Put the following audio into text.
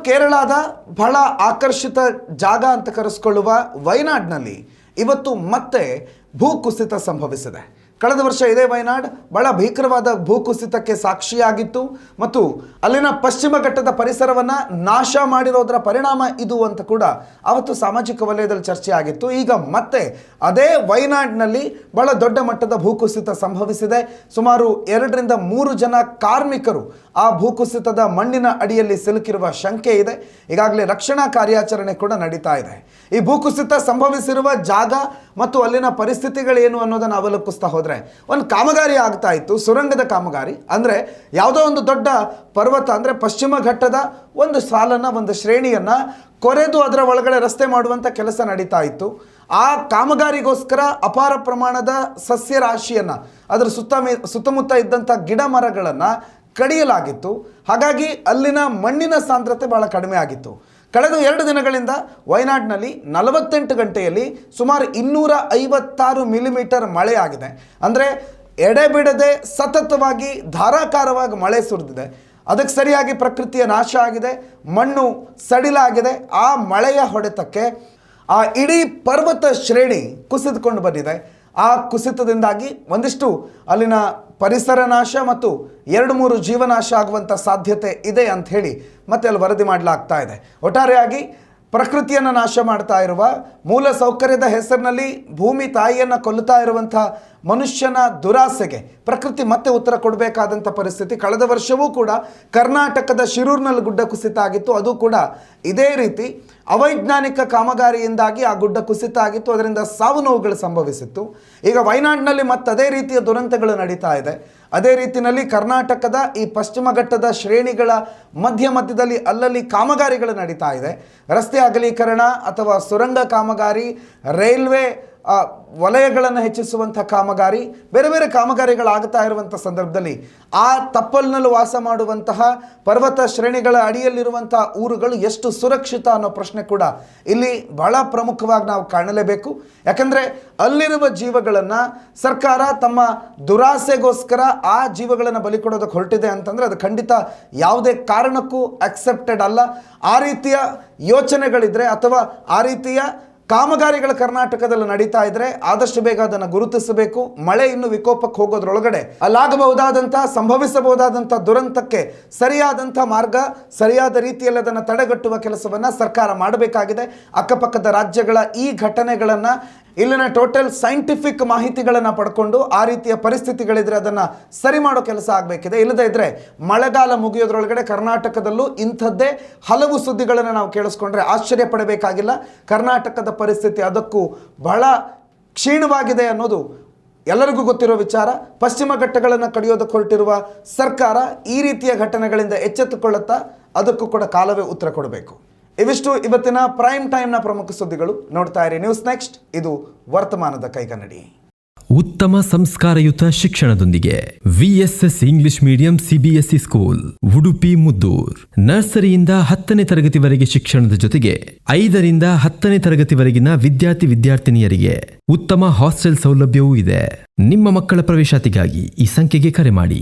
ಕೇರಳದ ಬಹಳ ಆಕರ್ಷಿತ ಜಾಗ ಅಂತ ಕರೆಸಿಕೊಳ್ಳುವ ವಯನಾಡ್ನಲ್ಲಿ ಇವತ್ತು ಮತ್ತೆ ಭೂಕುಸಿತ ಸಂಭವಿಸಿದೆ. ಕಳೆದ ವರ್ಷ ಇದೇ ವಯನಾಡ್ ಬಹಳ ಭೀಕರವಾದ ಭೂಕುಸಿತಕ್ಕೆ ಸಾಕ್ಷಿಯಾಗಿತ್ತು ಮತ್ತು ಅಲ್ಲಿನ ಪಶ್ಚಿಮ ಘಟ್ಟದ ಪರಿಸರವನ್ನು ನಾಶ ಮಾಡಿರೋದರ ಪರಿಣಾಮ ಇದು ಅಂತ ಕೂಡ ಅವತ್ತು ಸಾಮಾಜಿಕ ವಲಯದಲ್ಲಿ ಚರ್ಚೆ ಆಗಿತ್ತು. ಈಗ ಮತ್ತೆ ಅದೇ ವಯನಾಡ್ನಲ್ಲಿ ಬಹಳ ದೊಡ್ಡ ಮಟ್ಟದ ಭೂಕುಸಿತ ಸಂಭವಿಸಿದೆ. ಸುಮಾರು 2 ರಿಂದ 3 ಜನ ಕಾರ್ಮಿಕರು ಆ ಭೂಕುಸಿತದ ಮಣ್ಣಿನ ಅಡಿಯಲ್ಲಿ ಸಿಲುಕಿರುವ ಶಂಕೆ ಇದೆ. ಈಗಾಗಲೇ ರಕ್ಷಣಾ ಕಾರ್ಯಾಚರಣೆ ಕೂಡ ನಡೀತಾ ಇದೆ. ಈ ಭೂಕುಸಿತ ಸಂಭವಿಸಿರುವ ಜಾಗ ಮತ್ತು ಅಲ್ಲಿನ ಪರಿಸ್ಥಿತಿಗಳೇನು ಅನ್ನೋದನ್ನು ಅವಲೋಕಿಸ್ತಾ ಹೋದರೆ ಒಂದು ಕಾಮಗಾರಿ ಆಗ್ತಾ ಇತ್ತು, ಸುರಂಗದ ಕಾಮಗಾರಿ. ಅಂದರೆ ಯಾವುದೋ ಒಂದು ದೊಡ್ಡ ಪರ್ವತ ಅಂದರೆ ಪಶ್ಚಿಮ ಘಟ್ಟದ ಒಂದು ಸಾಲನ್ನು, ಒಂದು ಶ್ರೇಣಿಯನ್ನು ಕೊರೆದು ಅದರ ಒಳಗಡೆ ರಸ್ತೆ ಮಾಡುವಂಥ ಕೆಲಸ ನಡೀತಾ ಇತ್ತು. ಆ ಕಾಮಗಾರಿಗೋಸ್ಕರ ಅಪಾರ ಪ್ರಮಾಣದ ಸಸ್ಯ ರಾಶಿಯನ್ನು, ಅದರ ಸುತ್ತಮುತ್ತ ಇದ್ದಂಥ ಗಿಡ ಮರಗಳನ್ನು ಕಡಿಯಲಾಗಿತ್ತು. ಹಾಗಾಗಿ ಅಲ್ಲಿನ ಮಣ್ಣಿನ ಸಾಂದ್ರತೆ ಬಹಳ ಕಡಿಮೆ ಆಗಿತ್ತು. ಕಳೆದ 2 ದಿನಗಳಿಂದ ವಯನಾಡ್ನಲ್ಲಿ 48 ಗಂಟೆಯಲ್ಲಿ ಸುಮಾರು 256 ಮಿಲಿಮೀಟರ್ ಮಳೆ ಆಗಿದೆ. ಅಂದರೆ ಎಡೆಬಿಡದೆ ಸತತವಾಗಿ ಧಾರಾಕಾರವಾಗಿ ಮಳೆ ಸುರಿದಿದೆ. ಅದಕ್ಕೆ ಸರಿಯಾಗಿ ಪ್ರಕೃತಿಯ ನಾಶ ಆಗಿದೆ, ಮಣ್ಣು ಸಡಿಲಾಗಿದೆ. ಆ ಮಳೆಯ ಹೊಡೆತಕ್ಕೆ ಆ ಇಡೀ ಪರ್ವತ ಶ್ರೇಣಿ ಕುಸಿದುಕೊಂಡು ಬಂದಿದೆ. ಆ ಕುಸಿತದಿಂದಾಗಿ ಒಂದಿಷ್ಟು ಅಲ್ಲಿನ ಪರಿಸರ ನಾಶ ಮತ್ತು 2-3 ಜೀವನಾಶ ಆಗುವಂಥ ಸಾಧ್ಯತೆ ಇದೆ ಅಂತ ಹೇಳಿ ಮತ್ತೆ ಅಲ್ಲಿ ವರದಿ ಮಾಡಲಾಗ್ತಾ ಇದೆ. ಒಟ್ಟಾರೆಯಾಗಿ ಪ್ರಕೃತಿಯನ್ನು ನಾಶ ಮಾಡ್ತಾ ಇರುವ, ಮೂಲ ಸೌಕರ್ಯದ ಹೆಸರಿನಲ್ಲಿ ಭೂಮಿ ತಾಯಿಯನ್ನು ಕೊಲ್ಲುತ್ತಾ ಇರುವಂಥ ಮನುಷ್ಯನ ದುರಾಸೆಗೆ ಪ್ರಕೃತಿ ಮತ್ತೆ ಉತ್ತರ ಕೊಡಬೇಕಾದಂಥ ಪರಿಸ್ಥಿತಿ. ಕಳೆದ ವರ್ಷವೂ ಕೂಡ ಕರ್ನಾಟಕದ ಶಿರೂರಿನಲ್ಲಿ ಗುಡ್ಡ ಕುಸಿತ ಆಗಿತ್ತು. ಅದು ಕೂಡ ಇದೇ ರೀತಿ ಅವೈಜ್ಞಾನಿಕ ಕಾಮಗಾರಿಯಿಂದಾಗಿ ಆ ಗುಡ್ಡ ಕುಸಿತ ಆಗಿತ್ತು. ಅದರಿಂದ ಸಾವು ನೋವುಗಳು ಸಂಭವಿಸಿತ್ತು. ಈಗ ವಯನಾಡ್ನಲ್ಲಿ ಮತ್ತೆ ಅದೇ ರೀತಿಯ ದುರಂತಗಳು ನಡೀತಾ ಇದೆ. ಅದೇ ರೀತಿಯಲ್ಲಿ ಕರ್ನಾಟಕದ ಈ ಪಶ್ಚಿಮ ಘಟ್ಟದ ಶ್ರೇಣಿಗಳ ಮಧ್ಯದಲ್ಲಿ ಅಲ್ಲಲ್ಲಿ ಕಾಮಗಾರಿಗಳು ನಡೀತಾ ಇದೆ. ರಸ್ತೆ ಅಗಲೀಕರಣ ಅಥವಾ ಸುರಂಗ ಕಾಮಗಾರಿ, ರೈಲ್ವೆ ವಲಯಗಳನ್ನು ಹೆಚ್ಚಿಸುವಂಥ ಕಾಮಗಾರಿ, ಬೇರೆ ಬೇರೆ ಕಾಮಗಾರಿಗಳಾಗ್ತಾ ಇರುವಂಥ ಸಂದರ್ಭದಲ್ಲಿ ಆ ತಪ್ಪಲಿನಲ್ಲಿ ವಾಸ ಮಾಡುವಂತಹ ಪರ್ವತ ಶ್ರೇಣಿಗಳ ಅಡಿಯಲ್ಲಿರುವಂಥ ಊರುಗಳು ಎಷ್ಟು ಸುರಕ್ಷಿತ ಅನ್ನೋ ಪ್ರಶ್ನೆ ಕೂಡ ಇಲ್ಲಿ ಬಹಳ ಪ್ರಮುಖವಾಗಿ ನಾವು ಕಾಣಲೇಬೇಕು. ಯಾಕಂದರೆ ಅಲ್ಲಿರುವ ಜೀವಗಳನ್ನು ಸರ್ಕಾರ ತಮ್ಮ ದುರಾಸೆಗೋಸ್ಕರ ಆ ಜೀವಗಳನ್ನು ಬಲಿ ಕೊಡೋದಕ್ಕೆ ಹೊರಟಿದೆ ಅಂತಂದರೆ ಅದು ಖಂಡಿತ ಯಾವುದೇ ಕಾರಣಕ್ಕೂ ಅಕ್ಸೆಪ್ಟೆಡ್ ಅಲ್ಲ. ಆ ರೀತಿಯ ಯೋಚನೆಗಳಿದ್ರೆ ಅಥವಾ ಆ ರೀತಿಯ ಕಾಮಗಾರಿಗಳ ಕರ್ನಾಟಕದಲ್ಲಿ ನಡೀತಾ ಇದ್ರೆ ಆದಷ್ಟು ಬೇಗ ಅದನ್ನು ಗುರುತಿಸಬೇಕು. ಮಳೆ ಇನ್ನು ವಿಕೋಪಕ್ಕೆ ಹೋಗೋದ್ರೊಳಗಡೆ ಅಲ್ಲಾಗಬಹುದಾದಂಥ, ಸಂಭವಿಸಬಹುದಾದಂಥ ದುರಂತಕ್ಕೆ ಸರಿಯಾದಂಥ ಮಾರ್ಗ, ಸರಿಯಾದ ರೀತಿಯಲ್ಲಿ ಅದನ್ನು ತಡೆಗಟ್ಟುವ ಕೆಲಸವನ್ನು ಸರ್ಕಾರ ಮಾಡಬೇಕಾಗಿದೆ. ಅಕ್ಕಪಕ್ಕದ ರಾಜ್ಯಗಳ ಈ ಘಟನೆಗಳನ್ನು, ಇಲ್ಲಿನ ಟೋಟಲ್ ಸೈಂಟಿಫಿಕ್ ಮಾಹಿತಿಗಳನ್ನು ಪಡ್ಕೊಂಡು ಆ ರೀತಿಯ ಪರಿಸ್ಥಿತಿಗಳಿದ್ರೆ ಅದನ್ನು ಸರಿ ಮಾಡೋ ಕೆಲಸ ಆಗಬೇಕಿದೆ. ಇಲ್ಲದೇ ಇದ್ದರೆ ಮಳೆಗಾಲ ಮುಗಿಯೋದ್ರೊಳಗಡೆ ಕರ್ನಾಟಕದಲ್ಲೂ ಇಂಥದ್ದೇ ಹಲವು ಸುದ್ದಿಗಳನ್ನು ನಾವು ಕೇಳಿಸ್ಕೊಂಡ್ರೆ ಆಶ್ಚರ್ಯ ಪಡಬೇಕಾಗಿಲ್ಲ. ಕರ್ನಾಟಕದ ಪರಿಸ್ಥಿತಿ ಅದಕ್ಕೂ ಬಹಳ ಕ್ಷೀಣವಾಗಿದೆ ಅನ್ನೋದು ಎಲ್ಲರಿಗೂ ಗೊತ್ತಿರೋ ವಿಚಾರ. ಪಶ್ಚಿಮ ಘಟ್ಟಗಳನ್ನು ಕಡಿಯೋದಕ್ಕೆ ಹೊರಟಿರುವ ಸರ್ಕಾರ ಈ ರೀತಿಯ ಘಟನೆಗಳಿಂದ ಎಚ್ಚೆತ್ತುಕೊಳ್ಳುತ್ತಾ ಅದಕ್ಕೂ ಕೂಡ ಕಾಲವೇ ಉತ್ತರ ಕೊಡಬೇಕು. ಇವಿಷ್ಟು ಇವತ್ತಿನ ಪ್ರೈಮ್ ಟೈಮ್ನ ಪ್ರಮುಖ ಸುದ್ದಿಗಳು. ನೋಡ್ತಾ ಇರಿ ನ್ಯೂಸ್ ನೆಕ್ಸ್ಟ್. ಇದು ವರ್ತಮಾನದ ಕೈಗನ್ನಡಿ. ಉತ್ತಮ ಸಂಸ್ಕಾರಯುತ ಶಿಕ್ಷಣದೊಂದಿಗೆ VSS English medium CBSE school, Udupi Muddur. ನರ್ಸರಿಯಿಂದ 10ನೇ ತರಗತಿವರೆಗೆ ಶಿಕ್ಷಣದ ಜೊತೆಗೆ 5 ರಿಂದ 10ನೇ ತರಗತಿವರೆಗಿನ ವಿದ್ಯಾರ್ಥಿನಿಯರಿಗೆ ಉತ್ತಮ ಹಾಸ್ಟೆಲ್ ಸೌಲಭ್ಯವೂ ಇದೆ. ನಿಮ್ಮ ಮಕ್ಕಳ ಪ್ರವೇಶಾತಿಗಾಗಿ ಈ ಸಂಖ್ಯೆಗೆ ಕರೆ ಮಾಡಿ.